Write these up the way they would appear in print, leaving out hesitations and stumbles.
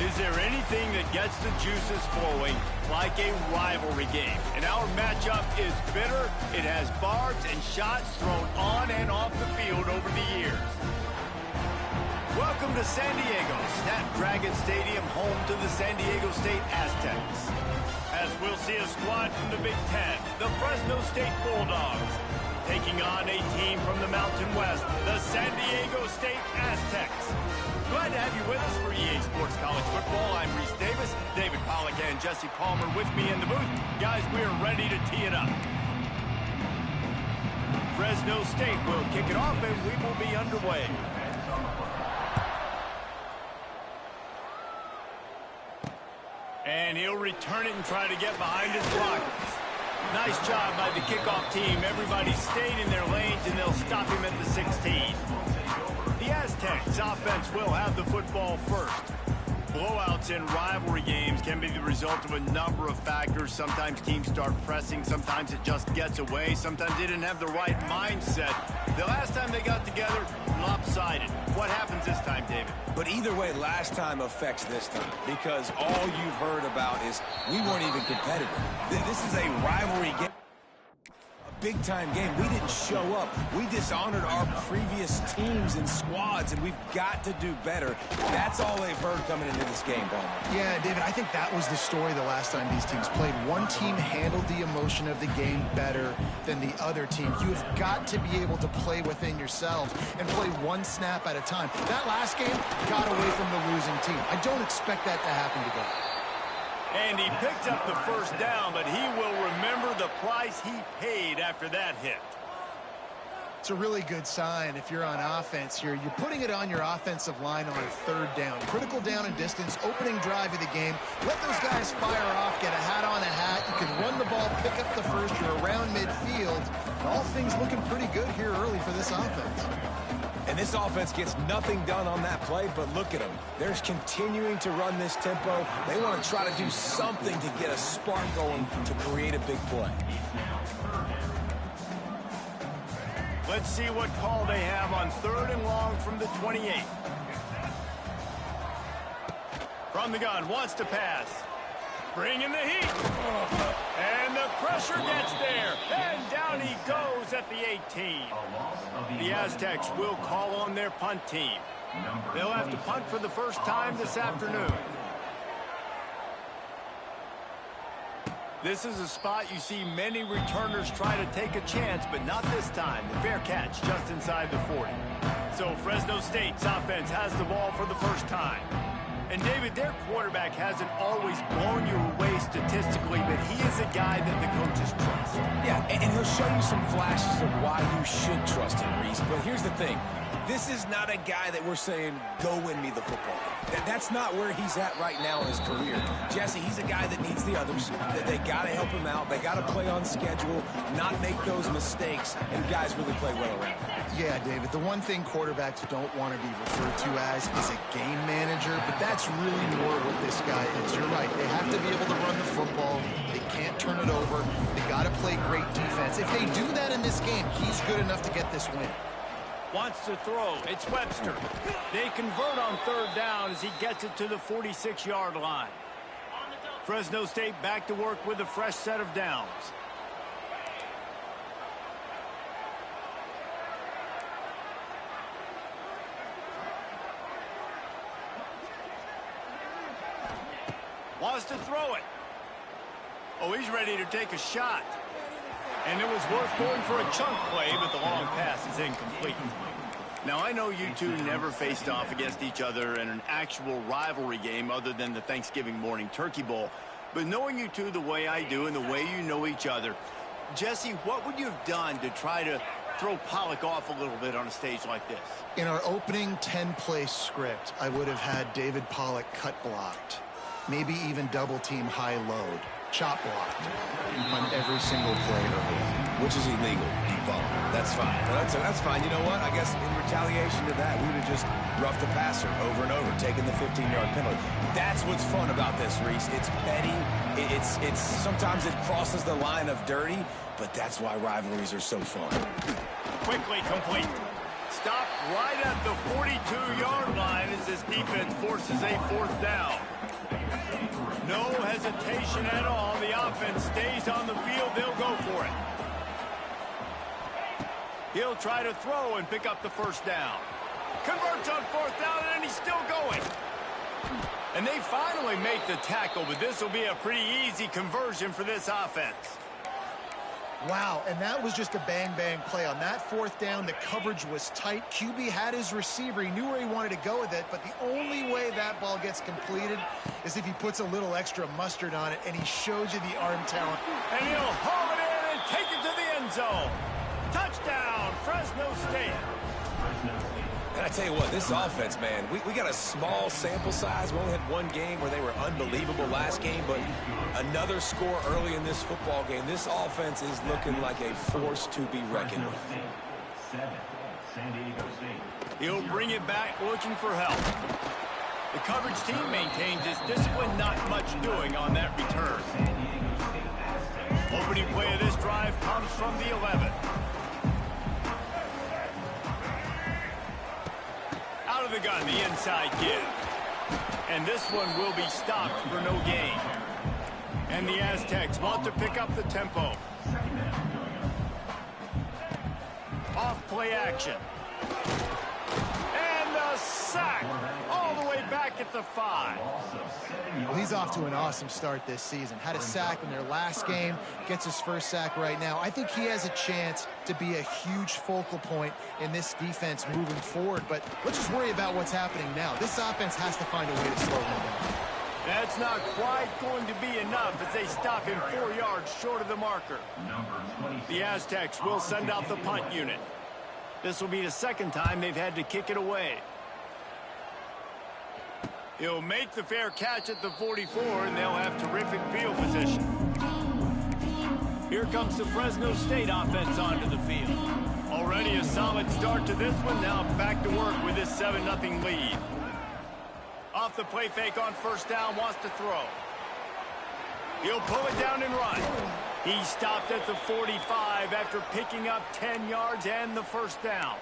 Is there anything that gets the juices flowing like a rivalry game? And our matchup is bitter. It has barbs and shots thrown on and off the field over the years. Welcome to San Diego, Snapdragon Stadium, home to the San Diego State Aztecs. As we'll see a squad from the Big Ten, the Fresno State Bulldogs, taking on a team from the Mountain West, the San Diego State Aztecs. Glad to have you with us for EA Sports College Football. I'm Reese Davis, David Pollack and Jesse Palmer with me in the booth. Guys, we are ready to tee it up. Fresno State will kick it off and we will be underway. And he'll return it and try to get behind his blockers. Nice job by the kickoff team. Everybody stayed in their lanes and they'll stop him at the 16. The Aztecs offense will have the football first. Blowouts in rivalry games can be the result of a number of factors. Sometimes teams start pressing. Sometimes it just gets away. Sometimes they didn't have the right mindset. The last time they got together, lopsided. What happens this time, David? But either way, last time affects this time because all you've heard about is we weren't even competitive. This is a rivalry game. Big-time game. We didn't show up. We dishonored our previous teams and squads, and we've got to do better. That's all they've heard coming into this game, Palmer. Yeah, David, I think that was the story the last time these teams played. One team handled the emotion of the game better than the other team. You have got to be able to play within yourselves and play one snap at a time. That last game got away from the losing team. I don't expect that to happen today. And he picked up the first down, but he will remember the price he paid after that hit. It's a really good sign if you're on offense here. You're putting it on your offensive line on a third down. Critical down and distance, opening drive of the game. Let those guys fire off, get a hat on a hat. You can run the ball, pick up the first. You're around midfield. And all things looking pretty good here early for this offense. And this offense gets nothing done on that play, but look at them. They're continuing to run this tempo. They want to try to do something to get a spark going to create a big play. Let's see what call they have on 3rd and long from the 28. From the gun, wants to pass. Bringing the heat. And the pressure gets there. And down he goes at the 18. The Aztecs will call on their punt team. They'll have to punt for the first time this afternoon. This is a spot you see many returners try to take a chance, but not this time. The fair catch just inside the 40. So Fresno State's offense has the ball for the first time. And, David, their quarterback hasn't always blown you away statistically, but he is a guy that the coaches trust. Yeah, and he'll show you some flashes of why you should trust him, Reese. But here's the thing. This is not a guy that we're saying, go win me the football. That's not where he's at right now in his career. Jesse, he's a guy that needs the others. They got to help him out. They got to play on schedule, not make those mistakes, and guys really play well around him. Yeah, David, the one thing quarterbacks don't want to be referred to as is a game manager, but that's really more what this guy is. You're right. They have to be able to run the football. They can't turn it over. They got to play great defense. If they do that in this game, he's good enough to get this win. Wants to throw. It's Webster. They convert on 3rd down as he gets it to the 46-yard line. Fresno State back to work with a fresh set of downs. Wants to throw it. Oh, he's ready to take a shot. And it was worth going for a chunk play, but the long pass is incomplete. Now, I know you two never faced off against each other in an actual rivalry game other than the Thanksgiving morning Turkey Bowl. But knowing you two the way I do and the way you know each other, Jesse, what would you have done to try to throw Pollack off a little bit on a stage like this? In our opening 10-play script, I would have had David Pollack cut blocked. Maybe even double-team high-load. Chop blocked on every single play early. Which is illegal, That's fine. That's fine. You know what? I guess in retaliation to that, we would have just roughed the passer over and over, taking the 15-yard penalty. That's what's fun about this, Reese. It's petty. It's sometimes it crosses the line of dirty, but that's why rivalries are so fun. Quickly complete. Stopped right at the 42-yard line as this defense forces a 4th down. No hesitation at all. The offense stays on the field. They'll go for it. He'll try to throw and pick up the 1st down. Converts on 4th down, and he's still going. And they finally make the tackle, but this will be a pretty easy conversion for this offense. Wow, and that was just a bang-bang play. On that 4th down, the coverage was tight. QB had his receiver. He knew where he wanted to go with it, but the only way that ball gets completed is if he puts a little extra mustard on it, and he shows you the arm talent. And he'll haul it in and take it to the end zone. Touchdown, Fresno State. And I tell you what, this offense, man, we got a small sample size. We only had one game where they were unbelievable last game, but another score early in this football game. This offense is looking like a force to be reckoned with. He'll bring it back looking for help. The coverage team maintains its discipline, not much doing on that return. Opening play of this drive comes from the 11. Out of the gun, the inside give. And this one will be stopped for no gain. And the Aztecs want to pick up the tempo. Off play action. And a sack all the way back at the 5. Well, he's off to an awesome start this season. Had a sack in their last game, gets his 1st sack right now. I think he has a chance to be a huge focal point in this defense moving forward, but let's just worry about what's happening now. This offense has to find a way to slow him down. That's not quite going to be enough as they stop him 4 yards short of the marker. The Aztecs will send out the punt unit. This will be the 2nd time they've had to kick it away. He'll make the fair catch at the 44, and they'll have terrific field position. Here comes the Fresno State offense onto the field. Already a solid start to this one. Now back to work with this 7-0 lead. Off the play fake on 1st down, wants to throw. He'll pull it down and run. He stopped at the 45 after picking up 10 yards and the 1st down.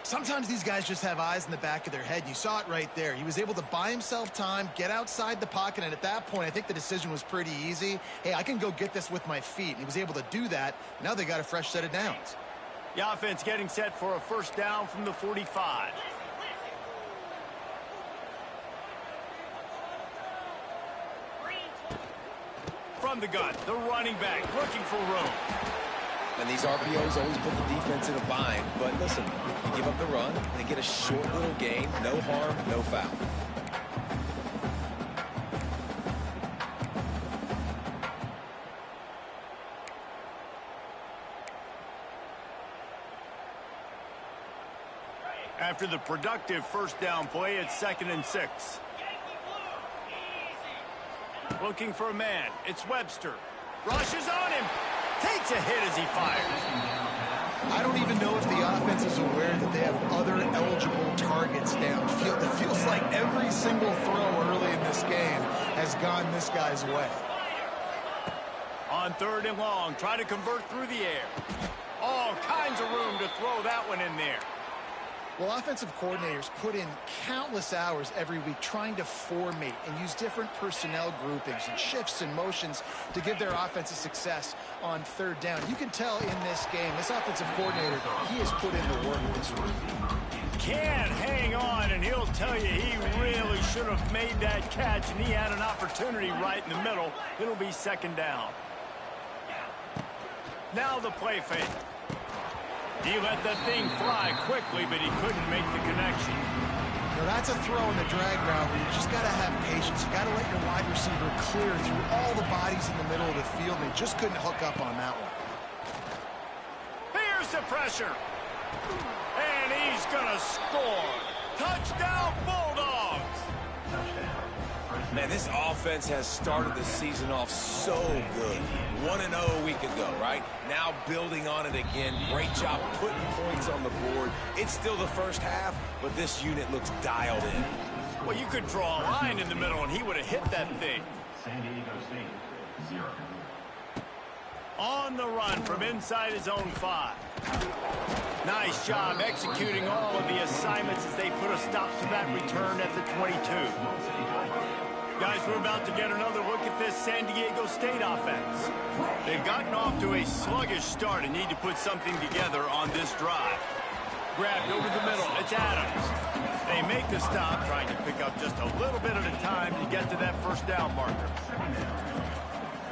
Sometimes these guys just have eyes in the back of their head. You saw it right there. He was able to buy himself time, get outside the pocket, and at that point, I think the decision was pretty easy. Hey, I can go get this with my feet. And he was able to do that. Now they got a fresh set of downs. The offense getting set for a 1st down from the 45. From the gun, the running back looking for room. And these RPOs always put the defense in a bind. But listen, you give up the run, they get a short little gain. No harm, no foul. After the productive 1st down play, it's 2nd and 6. Looking for a man. It's Webster. Rushes on him. Takes a hit as he fires. I don't even know if the offense is aware that they have other eligible targets downfield. It feels like every single throw early in this game has gone this guy's way. On 3rd and long, try to convert through the air. All kinds of room to throw that one in there. Well, offensive coordinators put in countless hours every week trying to formate and use different personnel groupings and shifts and motions to give their offense a success on 3rd down. You can tell in this game, this offensive coordinator, he has put in the work this week. Can't hang on, and he'll tell you he really should have made that catch, and he had an opportunity right in the middle. It'll be 2nd down. Now the play fake. He let that thing fly quickly, but he couldn't make the connection. Now that's a throw in the drag route where you just got to have patience. You got to let your wide receiver clear through all the bodies in the middle of the field. They just couldn't hook up on that one. Here's the pressure. And he's going to score. Touchdown, Bulldogs. Man, this offense has started the season off so good. 1-0 a week ago, right? Now building on it again. Great job putting points on the board. It's still the 1st half, but this unit looks dialed in. Well, you could draw a line in the middle, and he would have hit that thing. San Diego State, 0. On the run from inside his own 5. Nice job executing all of the assignments as they put a stop to that return at the 22. Guys, we're about to get another look at this San Diego State offense. They've gotten off to a sluggish start and need to put something together on this drive. Grabbed over the middle, it's Adams. They make the stop, trying to pick up just a little bit at a time to get to that first down marker.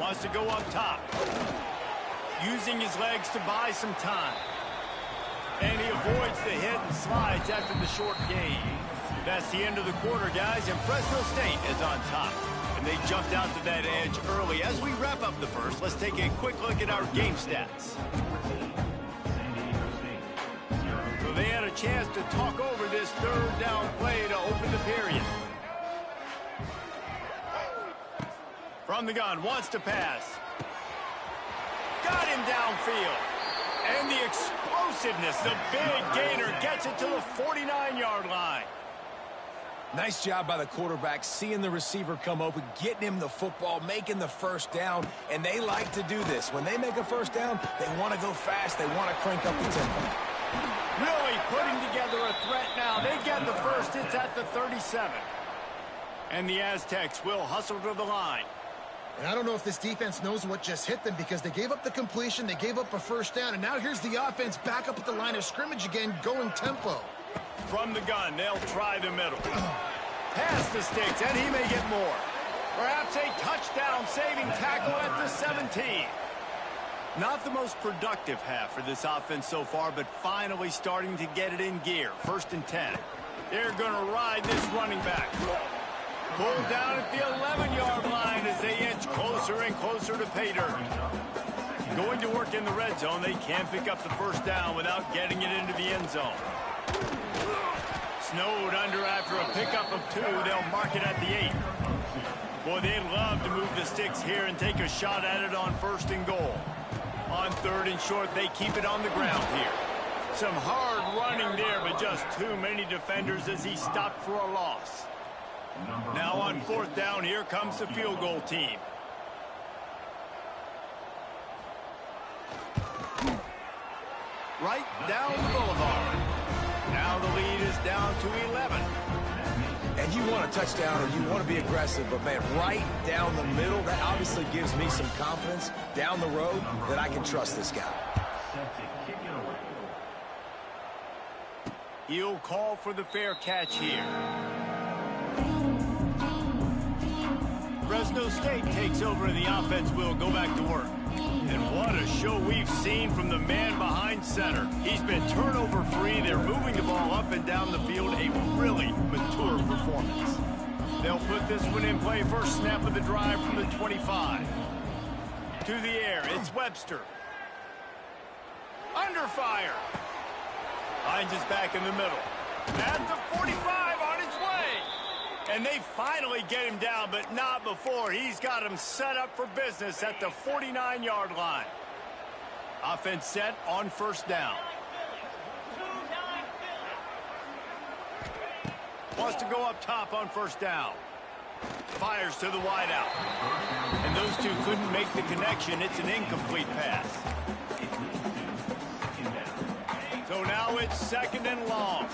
Wants to go up top. Using his legs to buy some time. And he avoids the hit and slides after the short gain. That's the end of the quarter, guys, and Fresno State is on top. And they jumped out to that edge early. As we wrap up the first, let's take a quick look at our game stats. So they had a chance to talk over this third down play to open the period. From the gun, wants to pass. Got him downfield. And the explosiveness, the big gainer gets it to the 49-yard line. Nice job by the quarterback, seeing the receiver come open, getting him the football, making the first down, and they like to do this. When they make a first down, they want to go fast. They want to crank up the tempo. Really putting together a threat now. They get the first. It's at the 37. And the Aztecs will hustle to the line. And I don't know if this defense knows what just hit them because they gave up the completion, they gave up a first down, and now here's the offense back up at the line of scrimmage again, going tempo. From the gun, they'll try the middle. Past the sticks, and he may get more. Perhaps a touchdown-saving tackle at the 17. Not the most productive half for this offense so far, but finally starting to get it in gear. 1st and 10. They're going to ride this running back. Pulled down at the 11-yard line as they inch closer and closer to pay dirt. Going to work in the red zone, they can't pick up the first down without getting it into the end zone. Snowed under after a pickup of 2. They'll mark it at the 8. Boy, they'd love to move the sticks here and take a shot at it on 1st and goal. On 3rd and short, they keep it on the ground here. Some hard running there, but just too many defenders as he stopped for a loss. Now on 4th down, here comes the field goal team. Right down the boulevard. Now the lead is down to 11. And you want a touchdown and you want to be aggressive, but man, right down the middle, that obviously gives me some confidence down the road that I can trust this guy. He'll call for the fair catch here. Fresno State takes over and the offense will go back to work. And what a show we've seen from the man behind center. He's been turnover free. They're moving the ball up and down the field. A really mature performance. They'll put this one in play. First snap of the drive from the 25. To the air, it's Webster. Under fire. Finds his back in the middle. At the 45 on his way. And they finally get him down, but not before. He's got him set up for business at the 49-yard line. Offense set on 1st down. Wants to go up top on 1st down. Fires to the wideout. And those two couldn't make the connection. It's an incomplete pass. So now it's 2nd and long.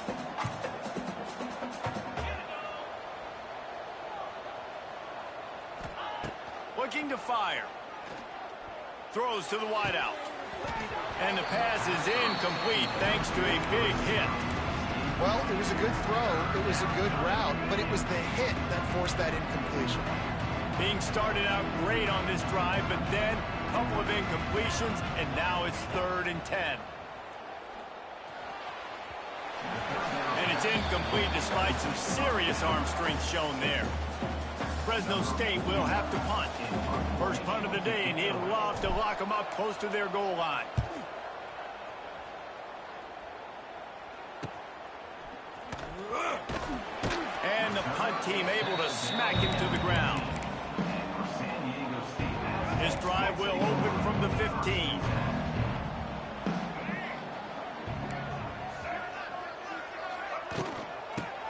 Looking to fire. Throws to the wideout. And the pass is incomplete thanks to a big hit. Well, it was a good throw, it was a good route, but it was the hit that forced that incompletion. Being started out great on this drive, but then a couple of incompletions, and now it's 3rd and 10. And it's incomplete despite some serious arm strength shown there. Fresno State will have to punt. First punt of the day, and he'd love to lock them up close to their goal line. And the punt team able to smack him to the ground. This drive will open from the 15.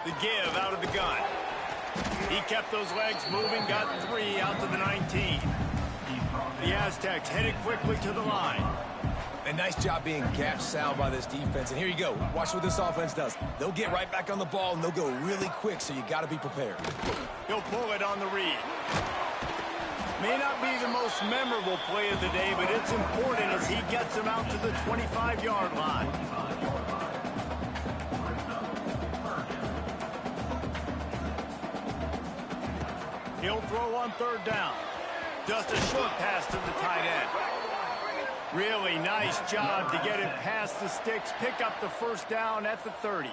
The give out of the gun. He kept those legs moving, got 3 out to the 19. The Aztecs headed quickly to the line. And nice job being gap sound by this defense. And here you go. Watch what this offense does. They'll get right back on the ball, and they'll go really quick, so you got to be prepared. He'll pull it on the read. May not be the most memorable play of the day, but it's important as he gets him out to the 25-yard line. He'll throw on third down. Just a short pass to the tight end. Really nice job to get it past the sticks, pick up the first down at the 30.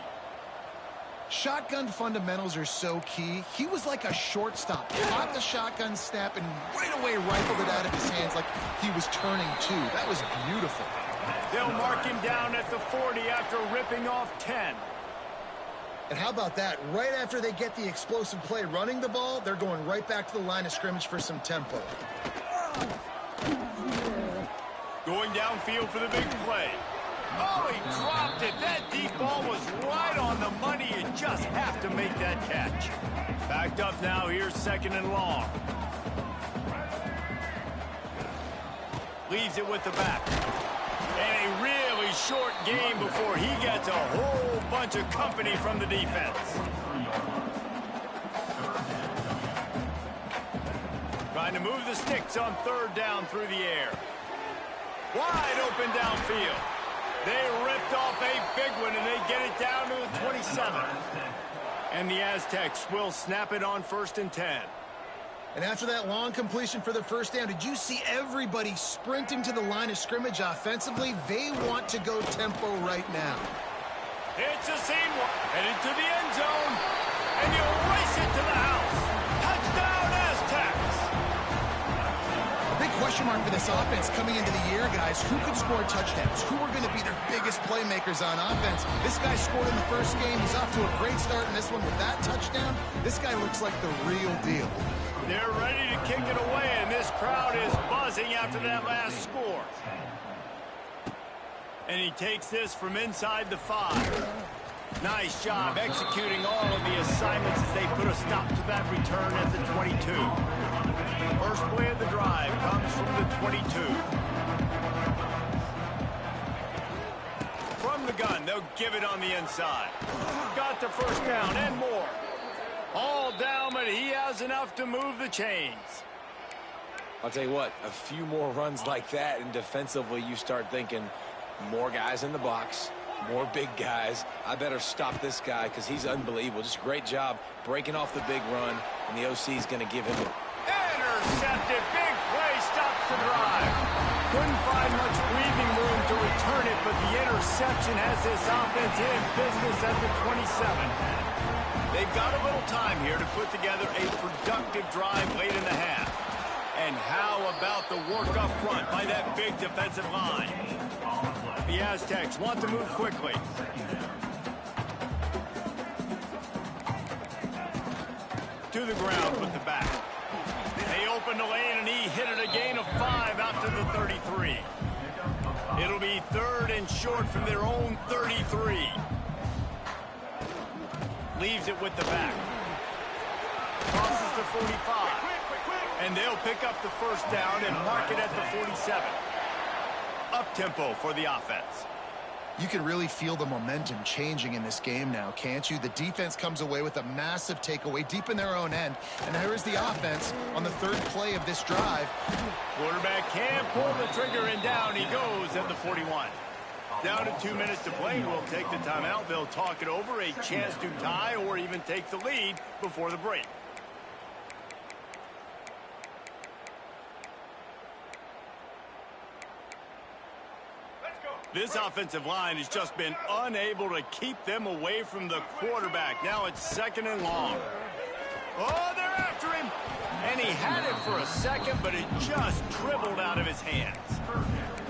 Shotgun fundamentals are so key. He was like a shortstop. Caught the shotgun snap and right away rifled it out of his hands like he was turning two. That was beautiful. They'll mark him down at the 40 after ripping off 10. And how about that? Right after they get the explosive play running the ball, they're going right back to the line of scrimmage for some tempo. Going downfield for the big play. Oh, he dropped it. That deep ball was right on the money. You just have to make that catch. Backed up now. Here's second and long. Leaves it with the back. And a really short game before he gets a whole bunch of company from the defense. Trying to move the sticks on third down through the air. Wide open downfield. They ripped off a big one, and they get it down to the 27. And the Aztecs will snap it on 1st and 10. And after that long completion for the first down, did you see everybody sprinting to the line of scrimmage offensively? They want to go tempo right now. It's a seam one. Headed to the end zone. And you'll race it to the house. Touchdown, Aztecs. A big question mark for this offense coming into the year, guys. Who could score touchdowns? Who are going to be their biggest playmakers on offense? This guy scored in the first game. He's off to a great start in this one with that touchdown. This guy looks like the real deal. They're ready to kick it away, and this crowd is buzzing after that last score. And he takes this from inside the 5. Nice job executing all of the assignments as they put a stop to that return at the 22. First play of the drive comes from the 22. From the gun, they'll give it on the inside. Got the first down and more. All down, but he has enough to move the chains. I'll tell you what, a few more runs like that, and defensively you start thinking more guys in the box, more big guys. I better stop this guy because he's unbelievable. Just a great job breaking off the big run, and the OC is going to give him a... Intercepted. Big play stops the drive. Couldn't find much breathing room to return it, but the interception has this offense in business at the 27. They've got a little time here to put together a productive drive late in the half. And how about the work up front by that big defensive line? The Aztecs want to move quickly. To the ground with the back. They open the lane, and he hit it a gain of 5 out to the 33. It'll be 3rd and short from their own 33. Leaves it with the back. Crosses the 45. And they'll pick up the first down and mark it at the 47. Up-tempo for the offense. You can really feel the momentum changing in this game now, can't you? The defense comes away with a massive takeaway deep in their own end. And here is the offense on the 3rd play of this drive. Quarterback can't pull the trigger, and down he goes at the 41. Down to 2 minutes to play. We'll take the timeout. They'll talk it over, a chance to tie or even take the lead before the break. This offensive line has just been unable to keep them away from the quarterback. Now it's 2nd and long. Oh, they're after him. And he had it for a second, but it just dribbled out of his hands.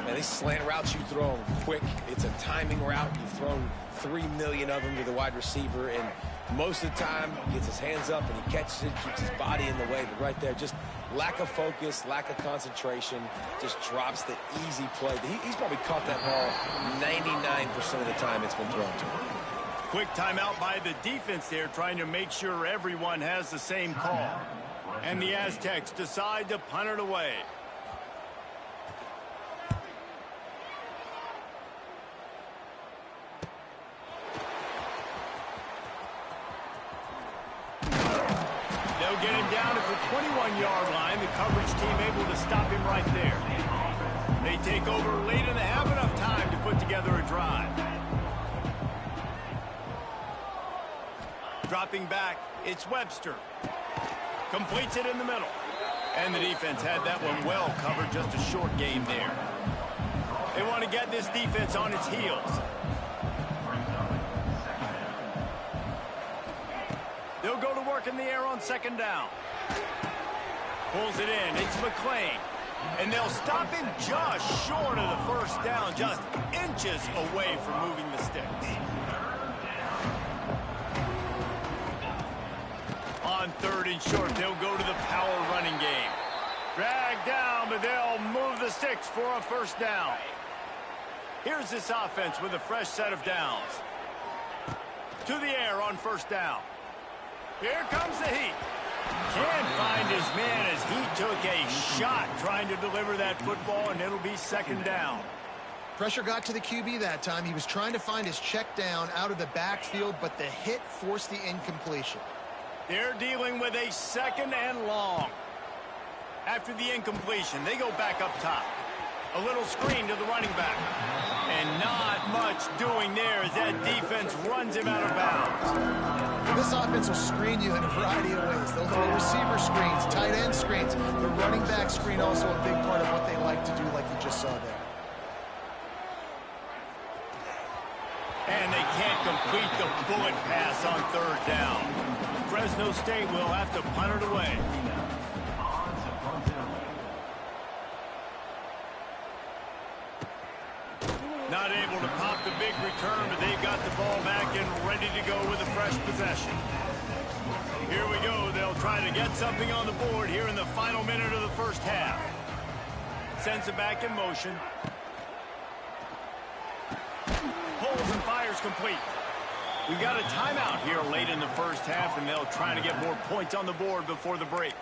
Man, these slant routes you throw them quick. It's a timing route. You've thrown 3 million of them to the wide receiver, and most of the time he gets his hands up and he catches it, keeps his body in the way. But right there, just lack of focus, lack of concentration, just drops the easy play. He's probably caught that ball 99% of the time it's been thrown to him. Quick timeout by the defense there, trying to make sure everyone has the same call. And the Aztecs decide to punt it away. 21-yard line. The coverage team able to stop him right there. They take over late and they have enough time to put together a drive. Dropping back, it's Webster. Completes it in the middle. And the defense had that one well covered, just a short gain there. They want to get this defense on its heels. They'll go to work in the air on second down. Pulls it in. It's McClain. And they'll stop him just short of the first down, just inches away from moving the sticks. On third and short, they'll go to the power running game. Drag down, but they'll move the sticks for a first down. Here's this offense with a fresh set of downs. To the air on first down. Here comes the heat. Can't find his man as he took a shot trying to deliver that football, and it'll be second down. Pressure got to the QB that time. He was trying to find his check down out of the backfield, but the hit forced the incompletion. They're dealing with a second and long. After the incompletion, they go back up top. A little screen to the running back. And not much doing there as that defense runs him out of bounds. This offense will screen you in a variety of ways. They'll throw receiver screens, tight end screens. The running back screen also a big part of what they like to do, like you just saw there. And they can't complete the bullet pass on third down. Fresno State will have to punt it away. Not able to pop the big return, but they've got the ball back and ready to go with a fresh possession. Here we go. They'll try to get something on the board here in the final minute of the first half. Sends it back in motion. Pulls and fires complete. We've got a timeout here late in the first half, and they'll try to get more points on the board before the break.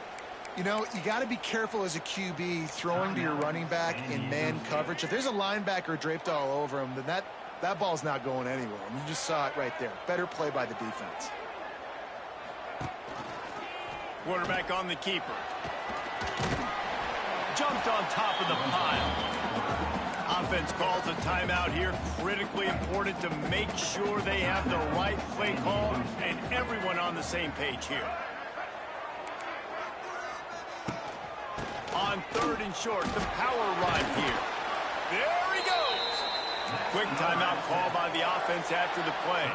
You know, you got to be careful as a QB throwing to your running back in man coverage. If there's a linebacker draped all over him, then that ball's not going anywhere. And you just saw it right there. Better play by the defense. Quarterback on the keeper. Jumped on top of the pile. Offense calls a timeout here. Critically important to make sure they have the right play call and everyone on the same page here. On third and short, the power run here. There he goes. Quick timeout call by the offense after the play.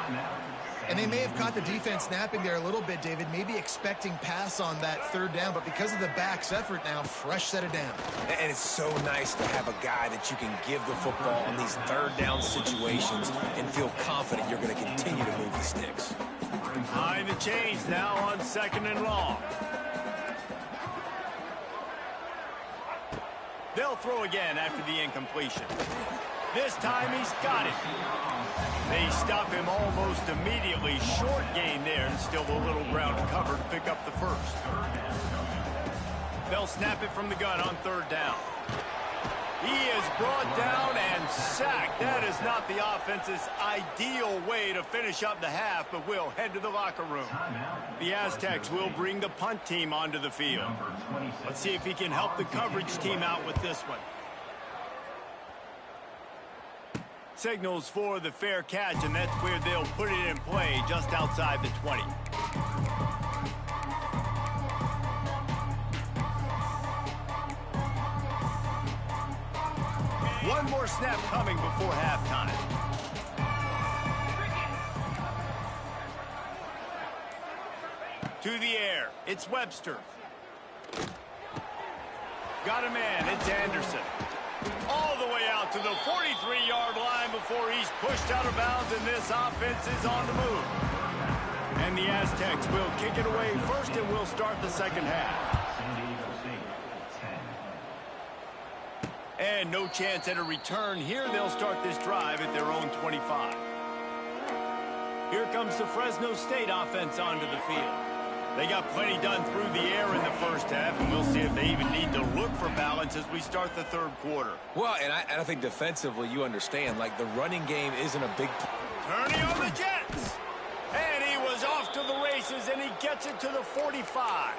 And they may have caught the defense napping there a little bit, David, maybe expecting pass on that third down, but because of the back's effort now, fresh set of down. And it's so nice to have a guy that you can give the football in these third down situations and feel confident you're going to continue to move the sticks. Behind the chains now on second and long. They'll throw again after the incompletion. This time he's got it. They stop him almost immediately. Short gain there, and still a little ground covered to pick up the first. They'll snap it from the gun on third down. He is brought down and sacked. That is not the offense's ideal way to finish up the half, but we'll head to the locker room. The Aztecs will bring the punt team onto the field. Let's see if he can help the coverage team out with this one. Signals for the fair catch, and that's where they'll put it in play, just outside the 20. One more snap coming before halftime. To the air, it's Webster. Got a man, it's Anderson. All the way out to the 43-yard line before he's pushed out of bounds, and this offense is on the move. And the Aztecs will kick it away first, and we'll start the second half. And no chance at a return here. They'll start this drive at their own 25. Here comes the Fresno State offense onto the field. They got plenty done through the air in the first half, and we'll see if they even need to look for balance as we start the third quarter. Well, and I think defensively you understand, like the running game isn't a big... Turning on the Jets. And he was off to the races, and he gets it to the 45.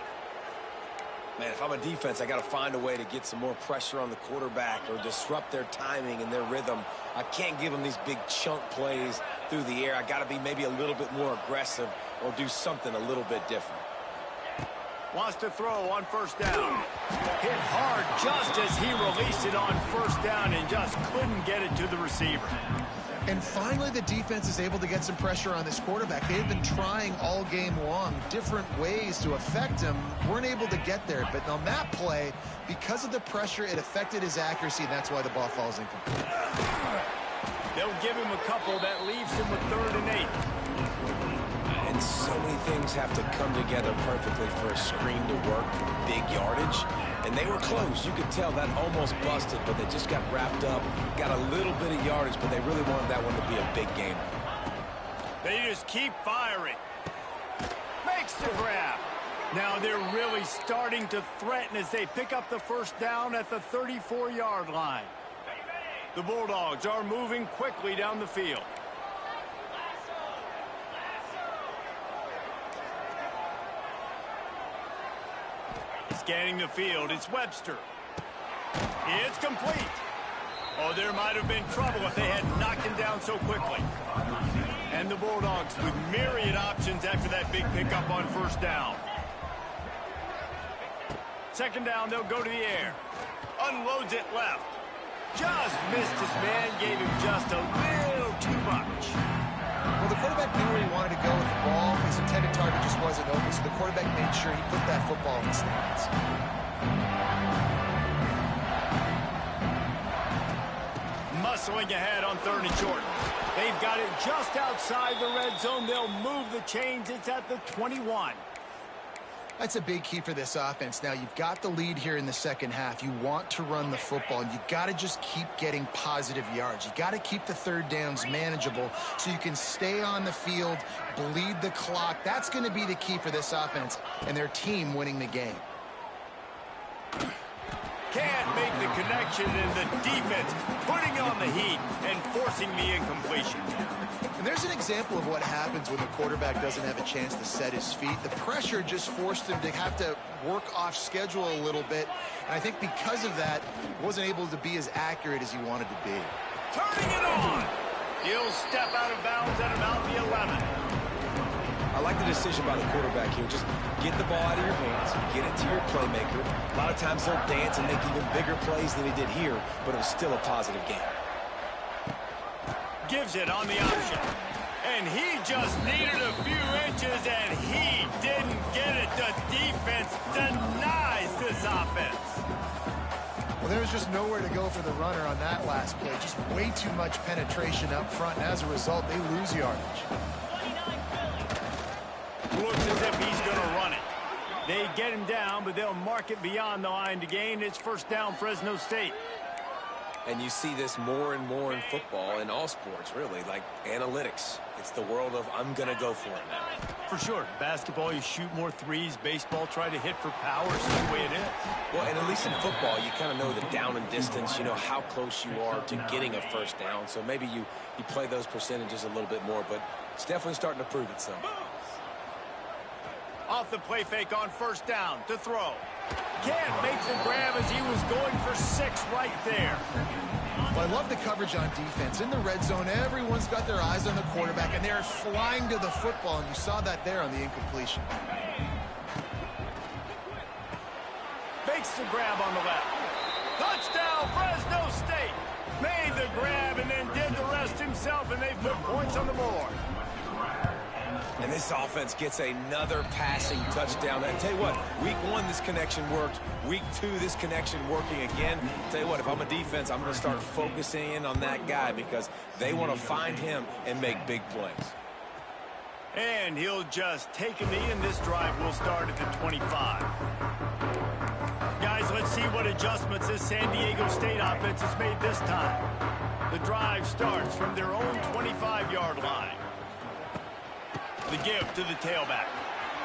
Man, if I'm a defense, I got to find a way to get some more pressure on the quarterback or disrupt their timing and their rhythm. I can't give them these big chunk plays through the air. I got to be maybe a little bit more aggressive or do something a little bit different. Wants to throw on first down. Hit hard just as he released it on first down and just couldn't get it to the receiver. And finally, the defense is able to get some pressure on this quarterback. They've been trying all game long different ways to affect him. Weren't able to get there. But on that play, because of the pressure, it affected his accuracy, and that's why the ball falls incomplete. They'll give him a couple that leaves him with 3rd and 8. And so many things have to come together perfectly for a screen to work for big yardage. And they were close. You could tell that almost busted, but they just got wrapped up, got a little bit of yardage, but they really wanted that one to be a big game. They just keep firing. Makes the grab. Now they're really starting to threaten as they pick up the first down at the 34-yard line. The Bulldogs are moving quickly down the field. Scanning the field, it's Webster. It's complete. Oh, there might have been trouble if they had knocked him down so quickly. And the Bulldogs with myriad options after that big pickup on first down. Second down, they'll go to the air. Unloads it left. Just missed his man, gave him just a little too much. Well, the quarterback knew where he wanted to go with the ball. His intended target just wasn't open, so the quarterback made sure he put that football in the stands. Muscling ahead on 3rd and short. They've got it just outside the red zone. They'll move the chains. It's at the 21. That's a big key for this offense. Now, you've got the lead here in the second half. You want to run the football, and you got to just keep getting positive yards. You got to keep the 3rd downs manageable so you can stay on the field, bleed the clock. That's going to be the key for this offense and their team winning the game. Can't make the connection, and the defense putting on the heat and forcing the incompletion. And there's an example of what happens when the quarterback doesn't have a chance to set his feet. The pressure just forced him to have to work off schedule a little bit. And I think because of that, wasn't able to be as accurate as he wanted to be. Turning it on. He'll step out of bounds at about the 11. I like the decision by the quarterback here. Just get the ball out of your hands, get it to your playmaker. A lot of times he'll dance and make even bigger plays than he did here, but it was still a positive game. Gives it on the option. And he just needed a few inches, and he didn't get it. The defense denies this offense. Well, there was just nowhere to go for the runner on that last play. Just way too much penetration up front, and as a result, they lose yardage. Looks as if he's going to run it. They get him down, but they'll mark it beyond the line to gain. It's first down, Fresno State. And you see this more and more in football, in all sports, really, like analytics. It's the world of, I'm going to go for it now. For sure. Basketball, you shoot more threes. Baseball, try to hit for power. It's the way it is. Well, and at least in football, you kind of know the down and distance. You know how close you are to getting a first down. So maybe you play those percentages a little bit more, but it's definitely starting to prove itself. Off the play fake on first down to throw. Can't make the grab as he was going for 6 right there. Well, I love the coverage on defense. In the red zone, everyone's got their eyes on the quarterback, and they're flying to the football, and you saw that there on the incompletion. Makes the grab on the left. Touchdown, Fresno State. Made the grab and then did the rest himself, and they put points on the board. And this offense gets another passing touchdown. I tell you what, week 1, this connection worked. Week 2, this connection working again. Tell you what, if I'm a defense, I'm going to start focusing in on that guy because they want to find him and make big plays. And he'll just take a knee, and this drive will start at the 25. Guys, let's see what adjustments this San Diego State offense has made this time. The drive starts from their own 25-yard line. The give to the tailback.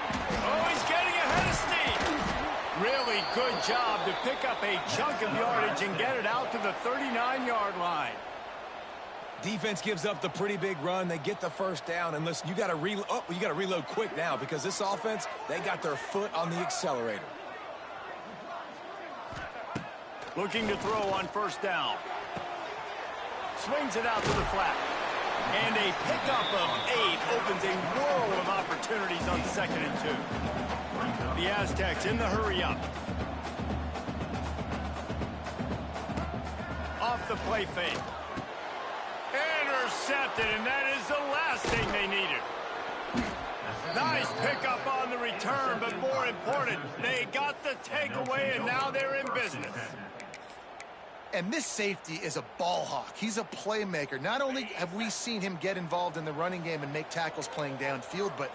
Oh, he's getting ahead of steam. Really good job to pick up a chunk of yardage and get it out to the 39-yard line. Defense gives up the pretty big run. They get the first down. And listen, you got to reload quick now because this offense, they got their foot on the accelerator. Looking to throw on first down. Swings it out to the flat. And a pickup of 8 opens a world of opportunities on 2nd and 2. The Aztecs in the hurry-up. Off the play fake. Intercepted, and that is the last thing they needed. Nice pickup on the return, but more important, they got the takeaway, and now they're in business. And this safety is a ball hawk. He's a playmaker. Not only have we seen him get involved in the running game and make tackles playing downfield, but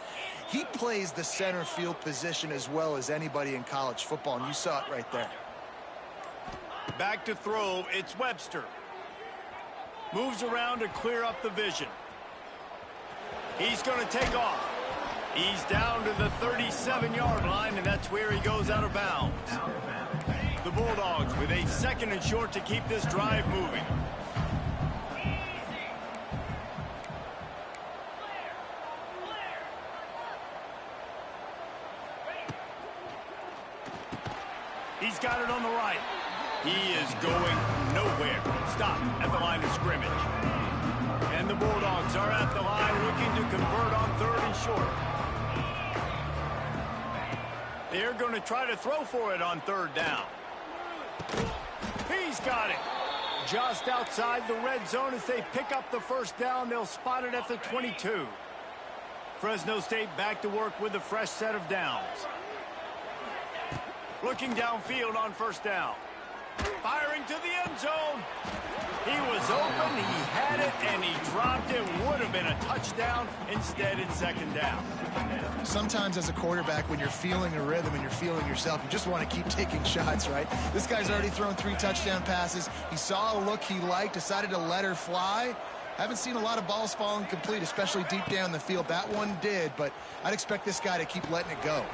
he plays the center field position as well as anybody in college football, and you saw it right there. Back to throw, it's Webster. Moves around to clear up the vision. He's going to take off. He's down to the 37-yard line, and that's where he goes out of bounds. The Bulldogs with a 2nd and short to keep this drive moving. He's got it on the right. He is going nowhere. Stop at the line of scrimmage. And the Bulldogs are at the line looking to convert on 3rd and short. They're going to try to throw for it on 3rd down. He's got it. Just outside the red zone as they pick up the first down. They'll spot it at the 22. Fresno State back to work with a fresh set of downs. Looking downfield on first down. Firing to the end zone. He was open, he had it, and he dropped it. Would have been a touchdown. Instead, it's 2nd down. Sometimes as a quarterback, when you're feeling a rhythm and you're feeling yourself, you just want to keep taking shots, right? This guy's already thrown 3 touchdown passes. He saw a look he liked, decided to let her fly. Haven't seen a lot of balls falling complete, especially deep down the field. That one did, but I'd expect this guy to keep letting it go.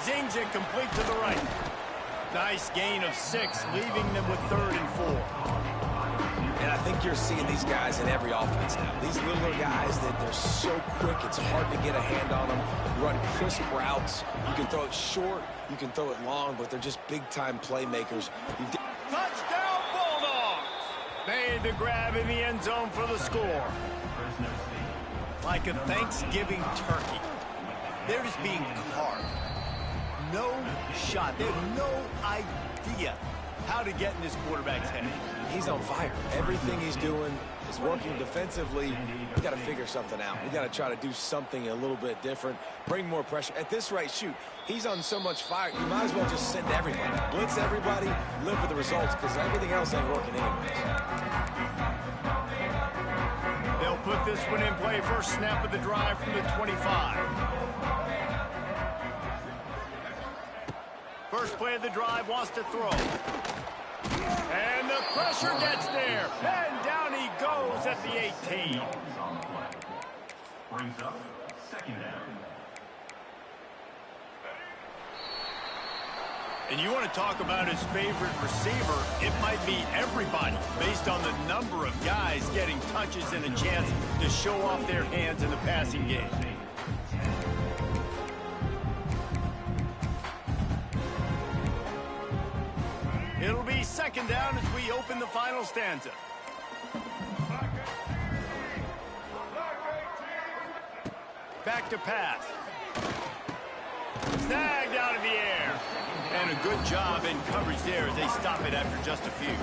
Zings it complete to the right. Nice gain of 6, leaving them with 3rd and 4. And I think you're seeing these guys in every offense now. These littler guys, they're so quick, it's hard to get a hand on them. Run crisp routes. You can throw it short, you can throw it long, but they're just big-time playmakers. Touchdown, Bulldogs! Made the grab in the end zone for the score. Like a Thanksgiving turkey. They're just being carved. No shot. They have no idea how to get in this quarterback's head. He's on fire. Everything he's doing is working defensively. We got to figure something out. We got to try to do something a little bit different. Bring more pressure. At this rate, shoot, he's on so much fire. You might as well just send everybody. Blitz everybody, live with the results, because everything else ain't working anyways. They'll put this one in play. First snap of the drive from the 25. First play of the drive, wants to throw. And the pressure gets there. And down he goes at the 18. Brings up 2nd down. And you want to talk about his favorite receiver, it might be everybody, based on the number of guys getting touches and a chance to show off their hands in the passing game. It'll be 2nd down as we open the final stanza. Back to pass. Snagged out of the air. And a good job in coverage there as they stop it after just a few.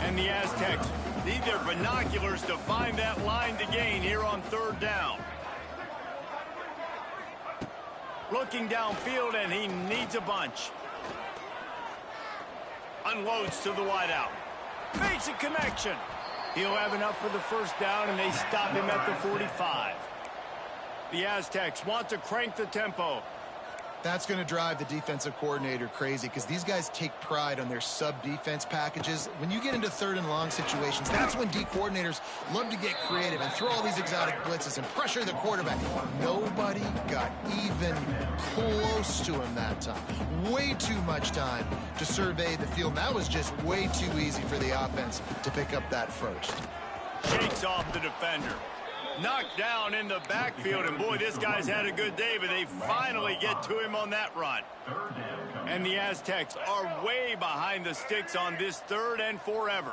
And the Aztecs need their binoculars to find that line to gain here on 3rd down. Looking downfield, and he needs a bunch. Unloads to the wideout. Makes a connection. He'll have enough for the first down, and they stop him at the 45. The Aztecs want to crank the tempo. That's going to drive the defensive coordinator crazy because these guys take pride on their sub-defense packages. When you get into 3rd and long situations, that's when D coordinators love to get creative and throw all these exotic blitzes and pressure the quarterback. Nobody got even close to him that time. Way too much time to survey the field. That was just way too easy for the offense to pick up that first. Shakes off the defender. Knocked down in the backfield, and boy, this guy's had a good day, but they finally get to him on that run. And the Aztecs are way behind the sticks on this third and forever.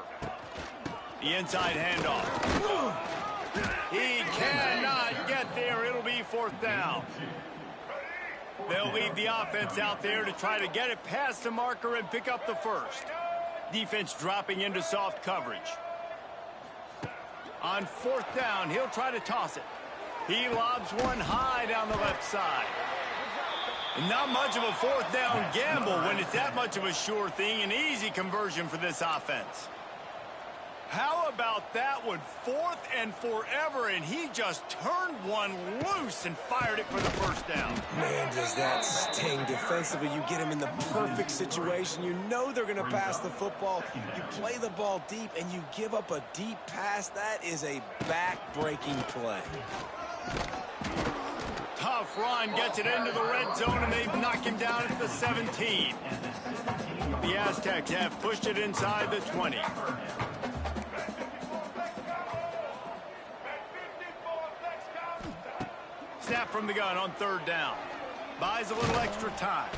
The inside handoff. He cannot get there. It'll be fourth down. They'll leave the offense out there to try to get it past the marker and pick up the first. Defense dropping into soft coverage. On fourth down, he'll try to toss it. He lobs one high down the left side. And not much of a fourth down gamble when it's that much of a sure thing. An easy conversion for this offense. How about that one? Fourth and forever, and he just turned one loose and fired it for the first down. Man, does that sting defensively. You get him in the perfect situation. You know they're going to pass the football. You play the ball deep, and you give up a deep pass. That is a back-breaking play. Tough run, gets it into the red zone, and they knock him down at the 17. The Aztecs have pushed it inside the 20. Snap from the gun on third down. Buys a little extra time.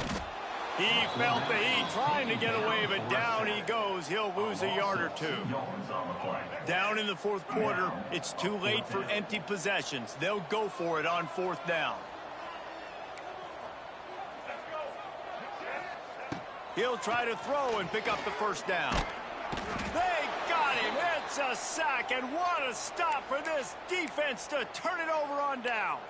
He felt the heat trying to get away, but down he goes. He'll lose a yard or two. Down in the fourth quarter, it's too late for empty possessions. They'll go for it on fourth down. He'll try to throw and pick up the first down. They got him. It's a sack, and what a stop for this defense to turn it over on downs.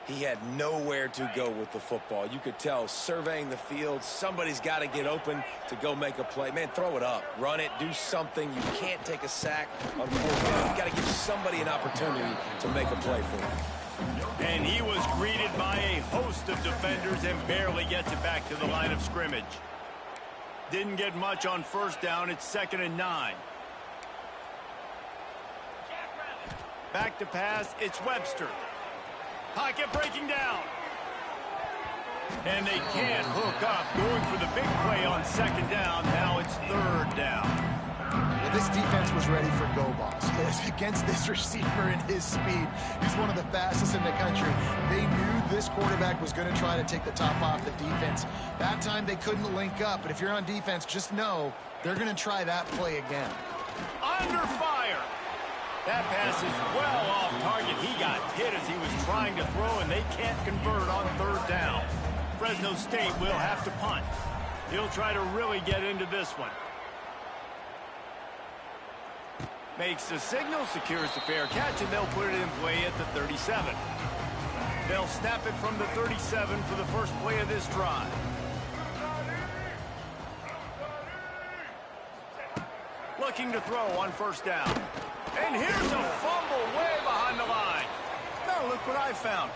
He had nowhere to go with the football. You could tell, surveying the field, somebody's got to get open to go make a play. Man, throw it up. Run it. Do something. You can't take a sack on fourth down. You got to give somebody an opportunity to make a play for him. And he was greeted by a host of defenders and barely gets it back to the line of scrimmage. Didn't get much on first down. It's 2nd and 9. Back to pass. It's Webster. Pocket breaking down. And they can't hook up. Going for the big play on 2nd down. Now it's 3rd down. Well, this defense was ready for go balls. Against this receiver and his speed, he's one of the fastest in the country. They knew this quarterback was going to try to take the top off the defense. That time they couldn't link up, but if you're on defense, just know they're going to try that play again. Under fire. That pass is well off target. He got hit as he was trying to throw, and they can't convert on 3rd down. Fresno State will have to punt. He'll try to really get into this one. Makes the signal, secures the fair catch, and they'll put it in play at the 37. They'll snap it from the 37 for the first play of this drive. Looking to throw on 1st down. And here's a fumble way behind the line. Now look what I found.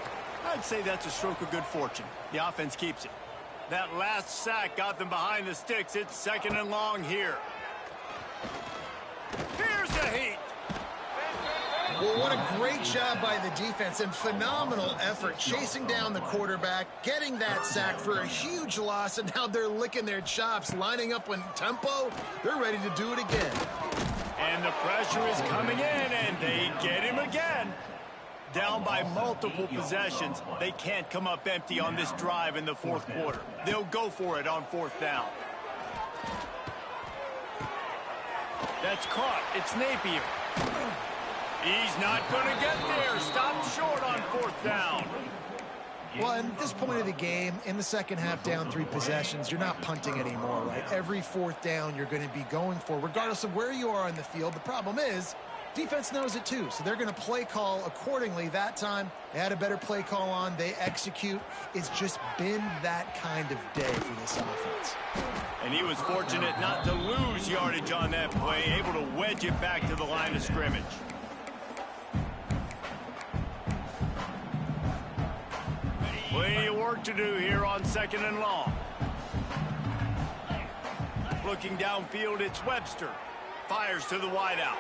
I'd say that's a stroke of good fortune. The offense keeps it. That last sack got them behind the sticks. It's 2nd and long here. Here's the heat. Well, what a great job by the defense and phenomenal effort chasing down the quarterback, getting that sack for a huge loss, and now they're licking their chops, lining up in tempo. They're ready to do it again. And the pressure is coming in, and they get him again. Down by multiple possessions, they can't come up empty on this drive in the fourth quarter. They'll go for it on 4th down. That's caught. It's Napier. He's not going to get there. Stopped short on 4th down. Well, at this point of the game, in the second half, down 3 possessions, you're not punting anymore, right? Every 4th down you're going to be going for, regardless of where you are on the field. The problem is, defense knows it too, so they're going to play call accordingly. That time, they had a better play call on. They execute. It's just been that kind of day for this offense. And he was fortunate not to lose yardage on that play, able to wedge it back to the line of scrimmage. Plenty of work to do here on 2nd and long. Looking downfield, it's Webster. Fires to the wideout.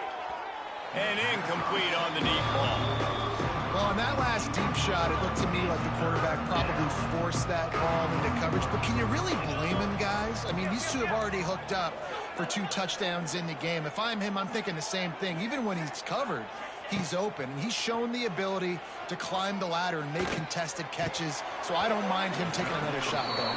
And incomplete on the deep ball. Well, on that last deep shot, it looked to me like the quarterback probably forced that ball into coverage. But can you really blame him, guys? I mean, these two have already hooked up for 2 touchdowns in the game. If I'm him, I'm thinking the same thing. Even when he's covered, he's open. And he's shown the ability to climb the ladder and make contested catches, so I don't mind him taking another shot though.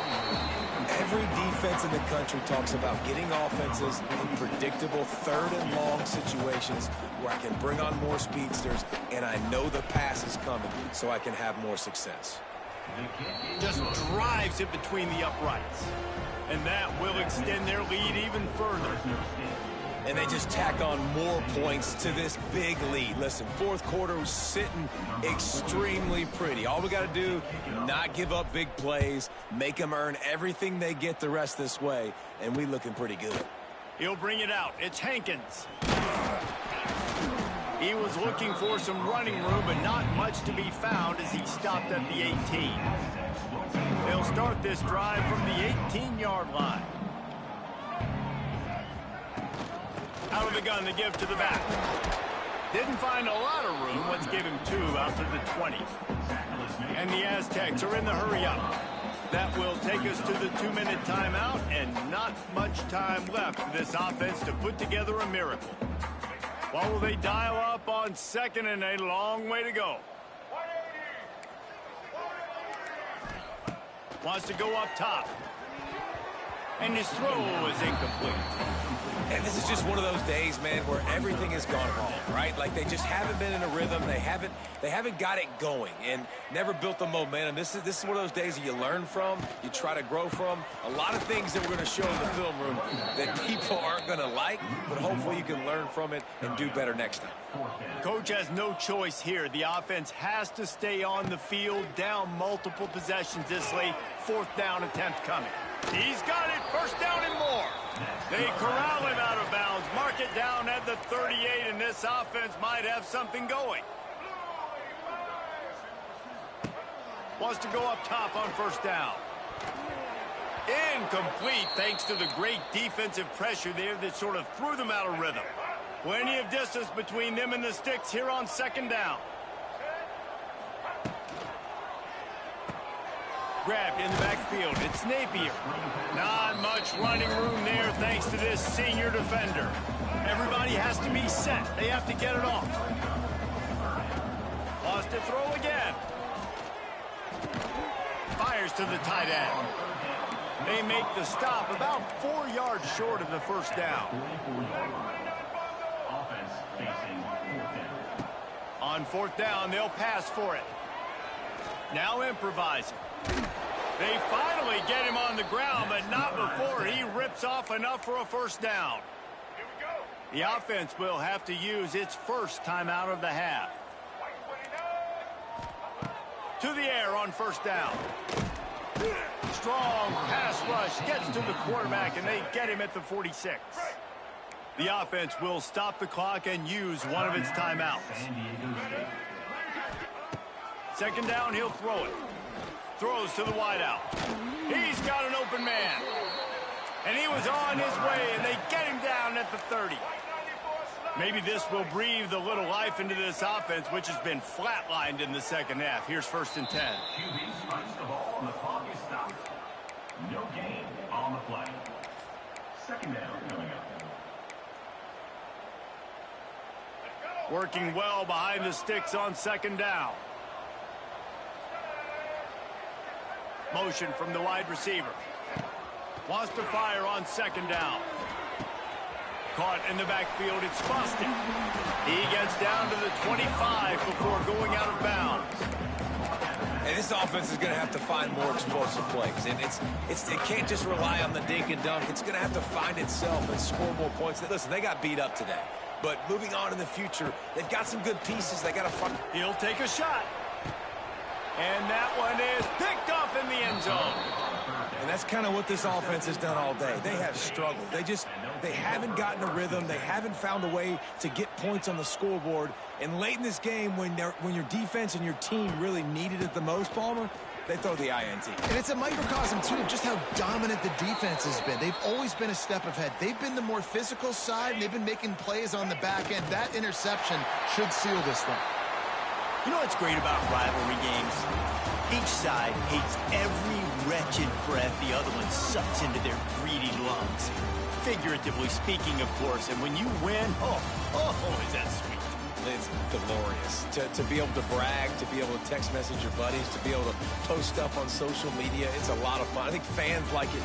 Every defense in the country talks about getting offenses in predictable third and long situations where I can bring on more speedsters and I know the pass is coming so I can have more success. Just drives it between the uprights. And that will extend their lead even further. And they just tack on more points to this big lead. Listen, fourth quarter was sitting extremely pretty. All we got to do, not give up big plays, make them earn everything they get the rest this way, and we looking pretty good. He'll bring it out. It's Hankins. He was looking for some running room, but not much to be found as he stopped at the 18. They'll start this drive from the 18-yard line. Out of the gun to give to the back. Didn't find a lot of room. Let's give him 2 out to the 20. And the Aztecs are in the hurry-up. That will take us to the 2-minute timeout, and not much time left for this offense to put together a miracle. What will they dial up on second and a long way to go? Wants to go up top. And his throw is incomplete. And this is just one of those days, man, where everything has gone wrong, right? Like they just haven't been in a rhythm. They haven't got it going and never built the momentum. This is one of those days that you learn from, you try to grow from. A lot of things that we're going to show in the film room that people aren't going to like, but hopefully you can learn from it and do better next time. Coach has no choice here. The offense has to stay on the field, down multiple possessions this late. 4th down attempt coming. He's got it. 1st down and more. They corral him out of bounds. Mark it down at the 38, and this offense might have something going. Wants to go up top on 1st down. Incomplete thanks to the great defensive pressure there that sort of threw them out of rhythm. Plenty of distance between them and the sticks here on 2nd down. Grabbed in the backfield. It's Napier. Not much running room there thanks to this senior defender. Everybody has to be set. They have to get it off. Wants to throw again. Fires to the tight end. They make the stop about 4 yards short of the 1st down. On 4th down, they'll pass for it. Now improvising. They finally get him on the ground, but not before he rips off enough for a 1st down. The offense will have to use its first timeout of the half. To the air on 1st down. Strong pass rush gets to the quarterback, and they get him at the 46. The offense will stop the clock and use one of its timeouts. 2nd down, he'll throw it. Throws to the wideout. He's got an open man. And he was on his way, and they get him down at the 30. Maybe this will breathe a little life into this offense, which has been flatlined in the 2nd half. Here's 1st and 10. QB strikes the ball, and the clock is stopped. No gain on the play. 2nd down coming up. Working well behind the sticks on 2nd down. Motion from the wide receiver. Wants to fire on 2nd down. Caught in the backfield. It's Boston. He gets down to the 25 before going out of bounds. And this offense is going to have to find more explosive plays. And it can't just rely on the dink and dunk. It's going to have to find itself and score more points. Listen, they got beat up today. But moving on in the future, they've got some good pieces. They got to find. He'll take a shot. And that one is picked off in the end zone. And that's kind of what this offense has done all day. They have struggled. They haven't gotten a rhythm. They haven't found a way to get points on the scoreboard. And late in this game, when your defense and your team really needed it the most, Palmer, they throw the INT. And it's a microcosm, too, of just how dominant the defense has been. They've always been a step ahead. They've been the more physical side, and they've been making plays on the back end. That interception should seal this thing. You know what's great about rivalry games? Each side hates every wretched breath the other one sucks into their greedy lungs. Figuratively speaking, of course, and when you win, oh, is that sweet. It's glorious to be able to brag, to be able to text message your buddies, to be able to post stuff on social media. It's a lot of fun. I think fans like it.